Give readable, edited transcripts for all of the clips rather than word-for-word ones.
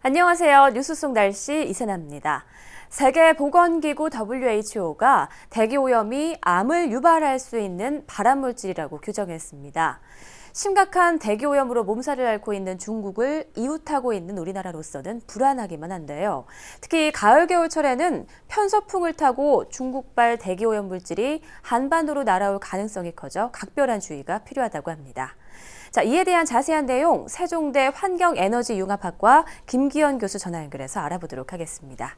안녕하세요. 뉴스 속 날씨 이세나입니다. 세계보건기구 WHO가 대기오염이 암을 유발할 수 있는 발암물질이라고 규정했습니다. 심각한 대기오염으로 몸살을 앓고 있는 중국을 이웃하고 있는 우리나라로서는 불안하기만 한데요. 특히 가을 겨울철에는 편서풍을 타고 중국발 대기오염 물질이 한반도로 날아올 가능성이 커져 각별한 주의가 필요하다고 합니다. 자, 이에 대한 자세한 내용 세종대 환경에너지융합학과 김기현 교수 전화 연결해서 알아보도록 하겠습니다.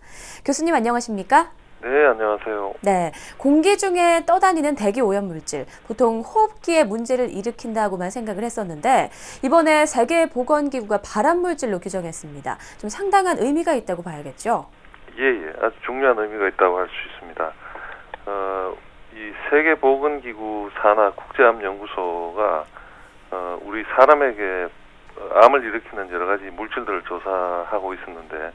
교수님 안녕하십니까? 네, 안녕하세요. 네, 공기 중에 떠다니는 대기오염 물질, 보통 호흡기에 문제를 일으킨다고만 생각을 했었는데 이번에 세계보건기구가 발암물질로 규정했습니다. 좀 상당한 의미가 있다고 봐야겠죠? 예, 아주 중요한 의미가 있다고 할 수 있습니다. 이 세계보건기구 산하 국제암연구소가 우리 사람에게 암을 일으키는 여러 가지 물질들을 조사하고 있었는데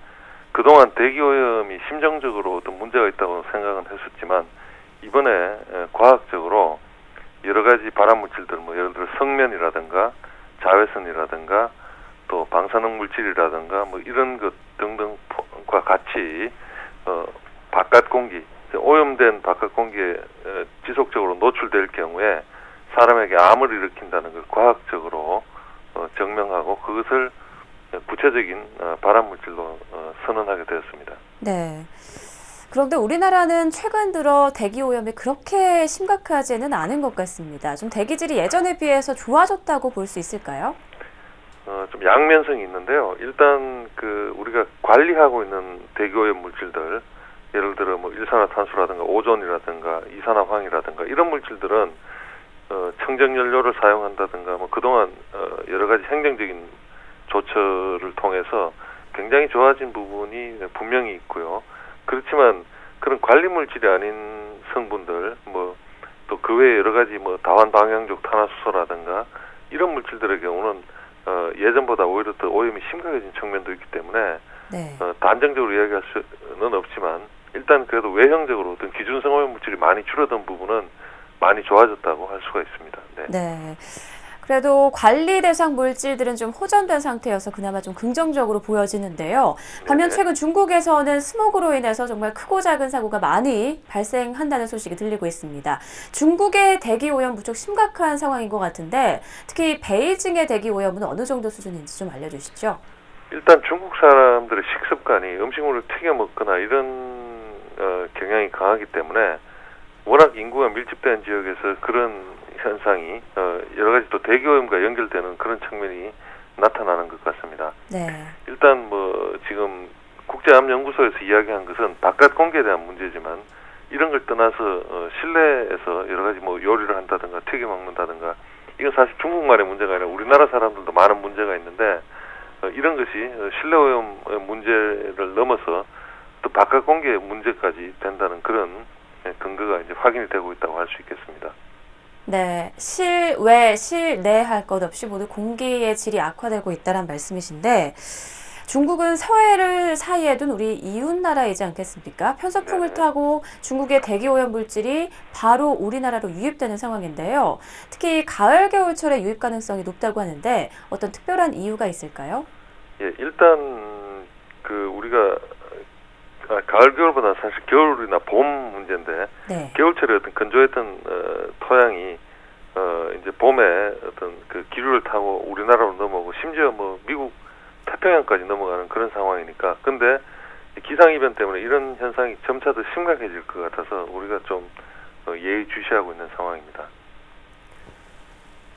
그동안 대기오염이 심정적으로 어떤 문제가 있다고 생각은 했었지만 이번에 과학적으로 여러 가지 발암물질들, 예를 들어 성면이라든가 자외선이라든가 또 방사능 물질이라든가 이런 것 등등과 같이 바깥 공기, 오염된 바깥 공기에 지속적으로 노출될 경우에 사람에게 암을 일으킨다는 걸 과학적으로 증명하고 그것을 구체적인 발암물질로 선언하게 되었습니다. 네. 그런데 우리나라는 최근 들어 대기오염이 그렇게 심각하지는 않은 것 같습니다. 좀 대기질이 예전에 비해서 좋아졌다고 볼 수 있을까요? 좀 양면성이 있는데요. 일단 우리가 관리하고 있는 대기오염 물질들, 예를 들어 일산화탄소라든가 오존이라든가 이산화황이라든가 이런 물질들은 청정연료를 사용한다든가 그동안 여러 가지 행정적인 조처를 통해서 굉장히 좋아진 부분이 분명히 있고요. 그렇지만 그런 관리 물질이 아닌 성분들, 또 그 외에 여러 가지 다환방향족 탄화수소라든가 이런 물질들의 경우는 예전보다 오히려 더 오염이 심각해진 측면도 있기 때문에 네. 단정적으로 이야기할 수는 없지만 일단 그래도 외형적으로 어떤 기준성 오염 물질이 많이 줄어든 부분은 많이 좋아졌다고 할 수가 있습니다. 네. 네. 그래도 관리 대상 물질들은 좀 호전된 상태여서 그나마 좀 긍정적으로 보여지는데요. 반면 네네. 최근 중국에서는 스모그로 인해서 정말 크고 작은 사고가 많이 발생한다는 소식이 들리고 있습니다. 중국의 대기 오염 무척 심각한 상황인 것 같은데 특히 베이징의 대기 오염은 어느 정도 수준인지 좀 알려주시죠. 일단 중국 사람들의 식습관이 음식물을 튀겨 먹거나 이런 경향이 강하기 때문에 워낙 인구가 밀집된 지역에서 그런 현상이 여러 가지 또 대기오염과 연결되는 그런 측면이 나타나는 것 같습니다. 네. 일단 지금 국제암연구소에서 이야기한 것은 바깥 공기에 대한 문제지만 이런 걸 떠나서 실내에서 여러 가지 요리를 한다든가 튀겨 먹는다든가 이건 사실 중국만의 문제가 아니라 우리나라 사람들도 많은 문제가 있는데 이런 것이 실내 오염 문제를 넘어서 또 바깥 공기의 문제까지 된다는 그런 근거가 이제 확인이 되고 있다고 할 수 있겠습니다. 네, 실외, 실내 할 것 없이 모두 공기의 질이 악화되고 있다는 말씀이신데 중국은 서해를 사이에 둔 우리 이웃 나라이지 않겠습니까? 편서풍을 네. 타고 중국의 대기오염 물질이 바로 우리나라로 유입되는 상황인데요. 특히 가을 겨울철에 유입 가능성이 높다고 하는데 어떤 특별한 이유가 있을까요? 예, 일단 우리가 가을 겨울보다 사실 겨울이나 봄 문제인데 네. 겨울철에 어떤 건조했던 토양이 이제 봄에 어떤 기류를 타고 우리나라로 넘어오고 심지어 미국 태평양까지 넘어가는 그런 상황이니까 근데 기상 이변 때문에 이런 현상이 점차 더 심각해질 것 같아서 우리가 좀 예의주시하고 있는 상황입니다.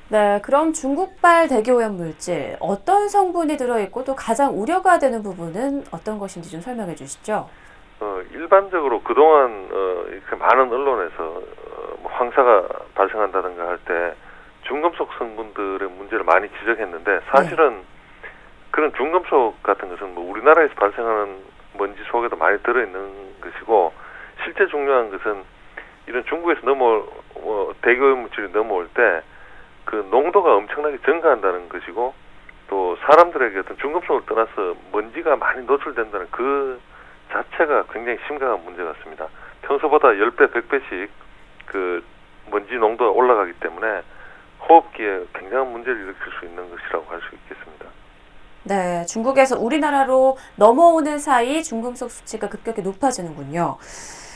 네, 그럼 중국발 대기오염 물질 어떤 성분이 들어있고 또 가장 우려가 되는 부분은 어떤 것인지 좀 설명해 주시죠. 일반적으로 그동안 이렇게 많은 언론에서 황사가 발생한다든가 할 때 중금속 성분들의 문제를 많이 지적했는데 사실은 그런 중금속 같은 것은 우리나라에서 발생하는 먼지 속에도 많이 들어있는 것이고 실제 중요한 것은 이런 중국에서 대기오염 물질이 넘어올 때 그 농도가 엄청나게 증가한다는 것이고 또 사람들에게 어떤 중금속을 떠나서 먼지가 많이 노출된다는 그 자체가 굉장히 심각한 문제 같습니다. 평소보다 10배, 100배씩 그 먼지 농도가 올라가기 때문에 호흡기에 굉장한 문제를 일으킬 수 있는 것이라고 할 수 있겠습니다. 네, 중국에서 우리나라로 넘어오는 사이 중금속 수치가 급격히 높아지는군요.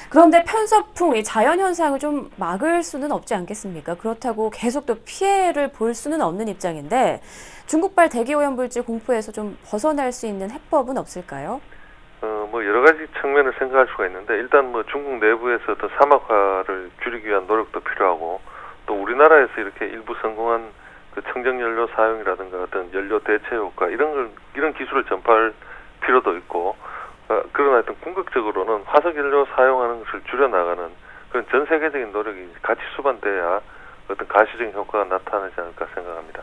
그런데 편서풍, 이 자연현상을 좀 막을 수는 없지 않겠습니까? 그렇다고 계속 또 피해를 볼 수는 없는 입장인데 중국발 대기오염물질 공포에서 좀 벗어날 수 있는 해법은 없을까요? 뭐 여러 가지 측면을 생각할 수가 있는데 일단 뭐 중국 내부에서 더 사막화를 줄이기 위한 노력도 필요하고 또 우리나라에서 이렇게 일부 성공한 그 청정연료 사용이라든가 어떤 연료 대체 효과 이런 기술을 전파할 필요도 있고 그러나 하여튼 궁극적으로는 화석연료 사용하는 것을 줄여나가는 그런 전 세계적인 노력이 같이 수반돼야 어떤 가시적인 효과가 나타나지 않을까 생각합니다.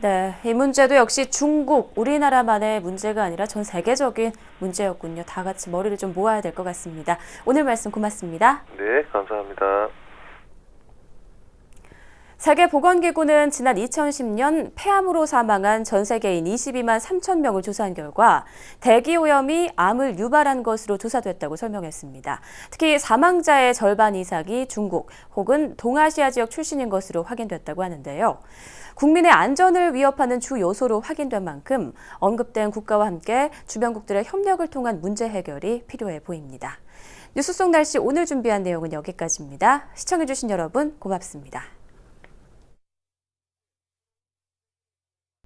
네, 이 문제도 역시 중국, 우리나라만의 문제가 아니라 전 세계적인 문제였군요. 다 같이 머리를 좀 모아야 될 것 같습니다. 오늘 말씀 고맙습니다. 네, 감사합니다. 세계보건기구는 지난 2010년 폐암으로 사망한 전 세계인 22만 3천 명을 조사한 결과 대기오염이 암을 유발한 것으로 조사됐다고 설명했습니다. 특히 사망자의 절반 이상이 중국 혹은 동아시아 지역 출신인 것으로 확인됐다고 하는데요. 국민의 안전을 위협하는 주 요소로 확인된 만큼 언급된 국가와 함께 주변국들의 협력을 통한 문제 해결이 필요해 보입니다. 뉴스 속 날씨 오늘 준비한 내용은 여기까지입니다. 시청해주신 여러분 고맙습니다.